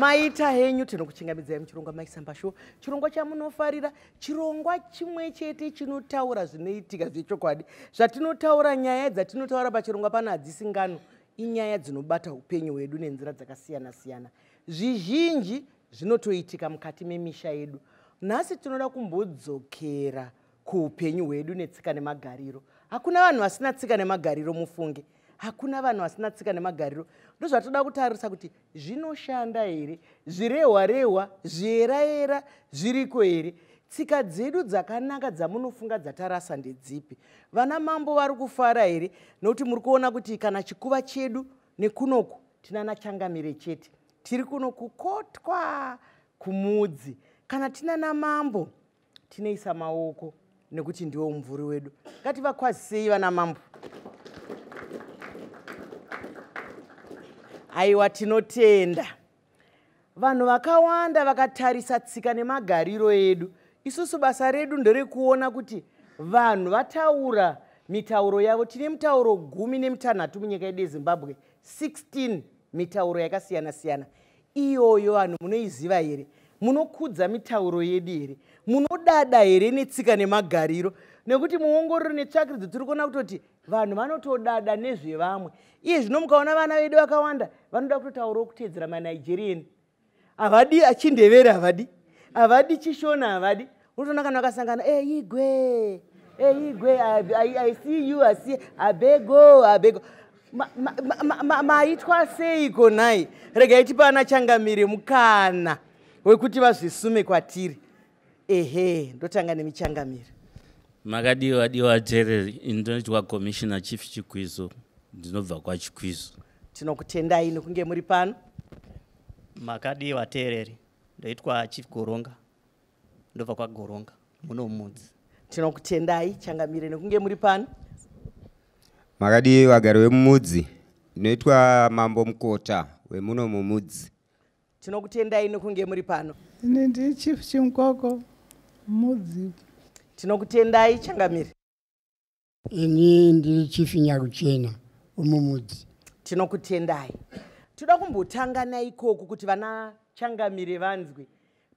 maita henyu tinokuchingamidzai muchirongwa Mai Chisamba Show, chirongwa chamunofarira, chirongwa chimwe chete chinotaura zvinoitika zvechokwadi. Zvatinotaura, nyaya dzatinotaura pachirongwa pano hadzisingano, inyaya dzinobata upenyu hwedu nenzira dzakasiyana siyana. Zvizhinji zvinotoitika mukati memisha yedu. Nhasi tinoda kumbodzokera kuupenyu hwedu netsika nemagariro. Hakuna vanhu vasina tsika nemagariro mufunge. Hakuna vanhu vasina tsika nemagariro. Ndozvatoda kutarisa kuti zvinoshanda here, zvirehwa-rehwa, zviyera-yera, zviriko here. Tsika dzedu dzakanaka dzamunofunga dzatarasa ndedzipi? Vana mambo vari kufara here? Nokuti muri kuona kuti kana chikuva chedu nekunoku tinana changamire chete. Tiri kunoku kotwa kumudzi. Kana tinana mambo tinoisa maoko nekuti ndiwo mumvuri wedu. Ngativakwazisei vana mambo. Aiwa, tinotenda. Vanhu vakawanda vakatarisa tsika nemagariro edu. Isusu basa redu nderekuona kuti vanhu vataura mitauro yavo. Tine mitauro 16 munyika yedu yeZimbabwe, 16 mitauro yakasiyana siyana. Iyoyo vanhu munoiziva here? Munokudza mitauro yedu here? Munodada here netsika nemagariro? Nekuti muongororo netsvakidzo tiri kuona kutoti vanhu vanotodada nezvevamwe. Iye zvino mukaona vana vedu vakawanda vanoda kutotaurawo kutedzera maNigerian. Havadi achindevere, havadi chishona, havadi. Unotoona kana vakasangana, igwe, I see you, I see, abego. Maitwa seiko nai? Regai tipana changamire mukana wekuti vazvisume kwatiri. Ndotanga nemichangamire. Makadiwa Terry, ndinoitwa Commissioner Chief Chikwizo, ndinobva kwaChikwizo. Tinokutendai nekunge muri pano. Makadiwa Terry, ndoitwa Chief Goronga, ndobva kwaGoronga muno mudzi. Tinokutendai changamire nekunge muri pano. Makadiwa gari wemudzi, ndinoitwa Mambo Mukota wemuno mumudzi. Tinokutendai nekunge muri pano. Ndi Chief Chimkoko mudzi. Tinokutendai changamire. Ini ndiri Chief Nyaruchena umumudzi. Tinokutendai. Toda kumbotanga naikoko kuti vana changamire vanzwe.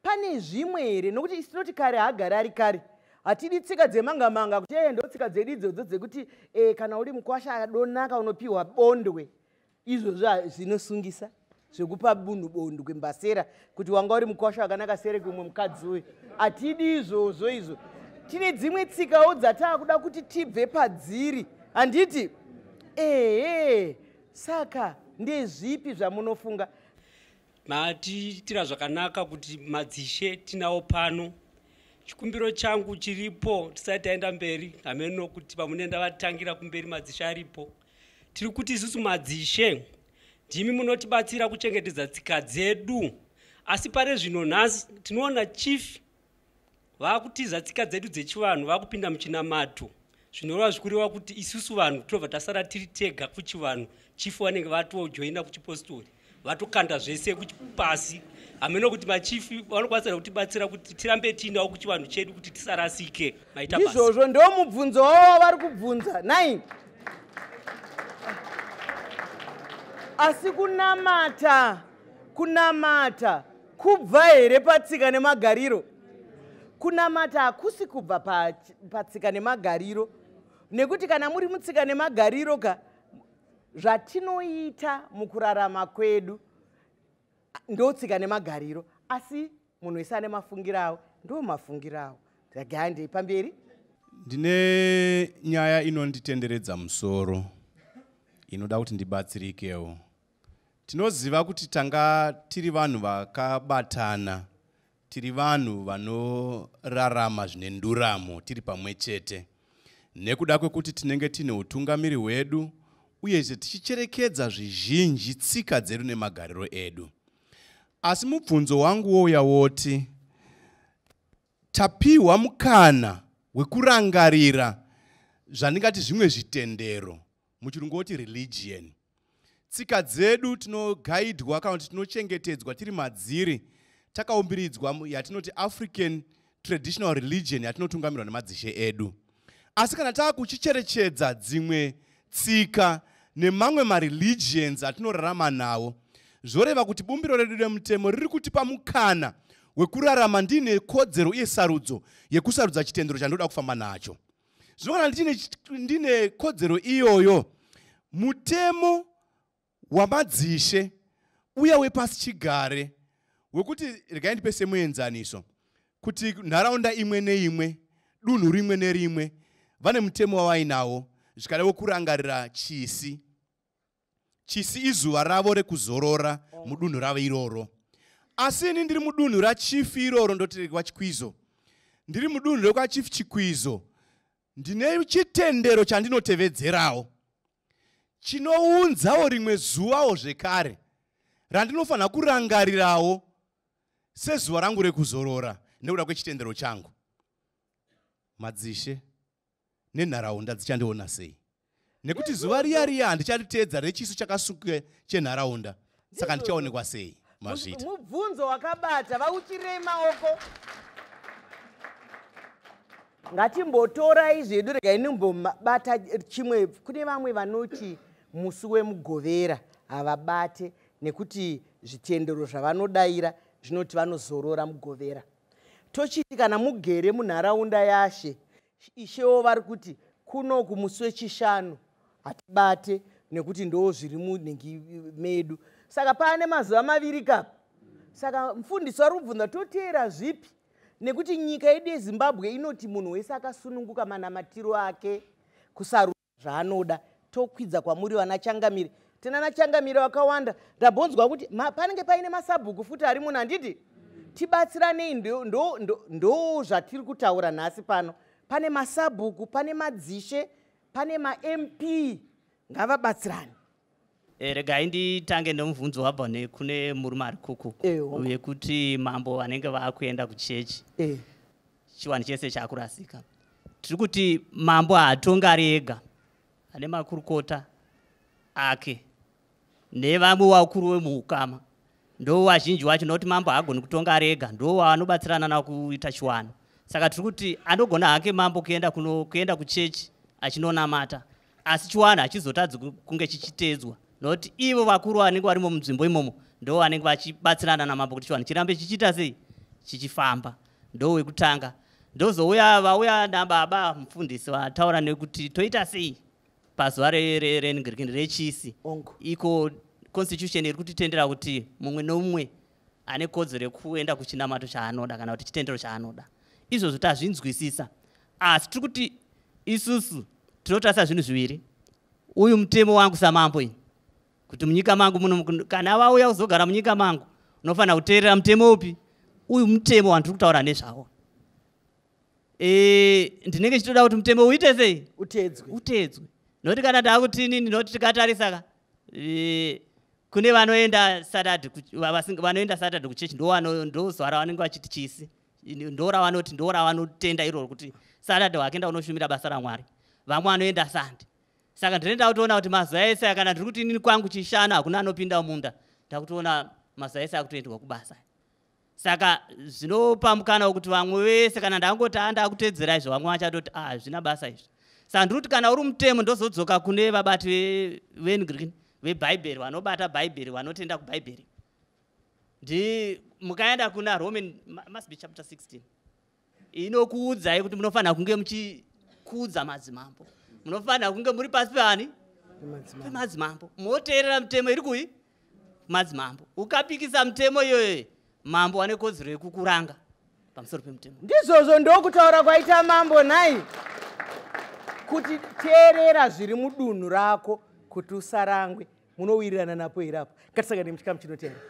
Pane zvimwe here nokuti tinoti kare hagara ari kare. Hatidi tsika dzemanga kuti ndotsika dzedu idzodzo dzekuti kana uri mukwasha adonaka unopiwa bondwe. Izvo zvinosungisa zvekupa bunhu bondwe mbasera kuti wanga uri mukwasha akanaka sere kumwe mukadzi uyu. Hatidi izvozvo izvo. Tine dzimwe tsikawo dzatakuda kuti tibve padziri. Handiti? Saka ndezvipi zvamunofunga? Matiitira zvakanaka kuti madzishe tinawo pano. Chikumbiro changu chiripo tisati taenda mberi hameno kuti pamunenda vatangira kumberi madzishe aripo. Tiri kuti isusu madzishe ndimi munotibatsira kuchengetedza tsika dzedu. Asi pare zvino nhasi tinoona chief vakutiza tsika dzedu dzechivanhu vakupinda muchinamato. Zvinoreva zvikureva kuti isusu vanhu tobva tasara tiri tega kuchivanhu. Chief vanenge vatojoina kuchipostori, vatokanda zvese kuchipasi. Hameno kuti machifi vanokwanisa kutibatsira kuti tirambe tiinawo kuchivanhu chedu kuti tisarasike. Maita basa. Izvozvo ndo mubvunzo wavo vari kubvunza. 9. Asi kunamata kubva here patsika nemagariro? Kunamata hakusi kubva patsika nemagariro. Nekuti kana muri mutsika nemagariro zvatinoita mukurarama kwedu ndotsika nemagariro. Asi munhu wese ane mafungiro awo ndo mafungiro awo. Ndagande pamberi. Ndine nyaya inonditenderedza musoro inoda kuti ndibatsirikewo. Tinoziva kuti tanga tiri vanhu vakabatana, tiri vanhu vanorarama zvine nduramo tiri pamwe chete. Nekuda kwekuti tinenge tine utungamiri hwedu uye tichicherekedza zvizhinji tsika dzedu nemagariro edu. Asi mubvunzo wangu wouya woti tapiwa mukana wekurangarira zvandingati zvimwe zvitendero, muchirungu woti religion. Tsika dzedu tinogaidwa kana kuti tinochengetedzwa tiri madziri takaumbiridzwa yatinoti African traditional religion yatinotungamirwa nemadzishe edu. Asi kana takuchicherechedza dzimwe tsika nemamwe mareligions atinorarama nawo, zvoreva kuti bumbiro redu remutemo riri kutipa mukana wekurarama ndine kodzero uye sarudzo yekusarudza chitendero chandinoda kufamba nacho. Zvinoona ndine kodzero iyoyo, mutemo wamadzishe uya wepasi chigare wekuti regai ndipe semuenzaniso kuti nharaunda imwe neimwe, dunhu rimwe nerimwe vane mutemo wavainawo zvikada wokurangarira chisi. Chisi izuva ravo rekuzorora mudunhu ravo iroro. Asi ini ndiri mudunhu rachief iroro ndoterekwa Chikwizo. Ndiri mudunhu rekwachief Chikwizo. Ndine chitendero chandinotevedzerawo. Chinounzawo rimwe zuvawo zvekare randinofanira kurangarirawo sezuva rangu rekuzorora nekuda kwechitendero changu. Madzishe nenharaunda dzichandiona sei? Nekuti zuva riya handichariteedza rechisu chakasuke chenharaunda, saka ndichaonekwa sei mazvita. Mubvunzo wakabata, vauchirei maoko. Ngatimbotorai zvedu, regai nimbobata chimwe. Kune vamwe vanoti musi wemugovera havabate nekuti zvitendero zvavanodaira zvinoti vanozorora mugovera. Tochiti kana mugere munharaunda yashe, ishewo vari kuti kunoku musi wechishanu hatibate nekuti ndo zviri munhengi medu. Saka pane mazuva maviri kapo. Saka mufundisi wari kubvunza toteera zvipi? Nekuti nyika yedu yeZimbabwe inoti munhu wese akasununguka manamatiro ake kusarudza zvaanoda. Tokwidza kwamuri vanachangamire. Tena nachangamire wakawanda. Ndabvunzwa kuti panenge paine masabhuku futi ari muno, handiti? Tibatsiranei, ndo zvatiri kutaura nhasi pano. Pane masabhuku, pane madzishe, pane ma-MP. Ngavabatsirane. Regai nditange nomubvunzo wabva kune murume ari kuku wekuti mambo vanenge vakuenda kuchechi chiwani chese chakurasika. Tiri kuti mambo haatonga ari ega, ane makurukota ake nevamwe vakuru vemuukama. Ndo wazhinji wacho nokuti mambo haagoni kutonga ari ega, ndo wanobatsirana navo kuita chiwano. Saka tiri kuti anogona hake mambo kuenda kuchechi achinonamata, asi chiwano hachizotadzi kunge chichiteedzwa. Nokuti ivo vakuru vanenge varimo munzvimbo imomo ndo vanenge vachibatsirana namambo kuti chiwano chirambe chichiita sei chichifamba. Ndo wekutanga. Vauya nababa mufundisi vataura nekuti toita sei pazuva rechisi. Iko constitution iri kutitendera kuti mumwe nomumwe ane kodzero yekuenda kuchinamato chaanoda kana kuti chitendero chaanoda. Izvozvo tazvinzwisisa, asi tiri kuti isusu tinotarisa zvinhu zviviri. Uyu mutemo wangu samambo ini, kuti munyika mangu muno kana vauya kuzogara munyika mangu unofanira kuteerera mutemo upi? Uyu mutemo wandiri kutaura nezvawo. Ndinenge chitoda kuti mutemo uite sei? Utedzwe. Nokuti kana ndakuti inini, nokuti tikatarisa kune vanoenda Saturday kuchechi, ndo zuva ravanenge vachiti chisi. Ndo ravanoti, ndo ravanotenda iroro kuti Saturday wakaenda unoshumira basa raMwari. Vamwe vanoenda Sunday. Saka ndinoenda kutoona kuti mazuva ese kana ndiri kuti inini kwangu chishanu hakuna anopinda munda, ndakutoona mazuva ese akutoendwa kubasa. Saka zvinopa mukana wekuti vamwe vese kana ndangoti ndakutedzera izvo, vamwe vachatoti zvina basa izvi. Saka ndiri kuti kana uri mutemo ndozodzoka kune vabati vebhaibheri, vanobata bhaibheri, vanotenda kubhaibheri. Mukaenda kuna Roman must be chapter 16 inokuudzai kuti munofanira kunge muchikudza madzimambo, munofanira kunge muri pasi pani pemadzimambo, moteerera mutemo iri kui madzimambo. Ukapikisa mutemo iyoyo, mambo ane kodzero yekukuranga pamusoro pemutemo. Ndizvozvo ndokutaura kwaita mambo nhai, kuti teerera zviri mudunhu rako kuti usarangwe. Munowirirana napo irapo. Ngatisangane muchikamu chinotevera.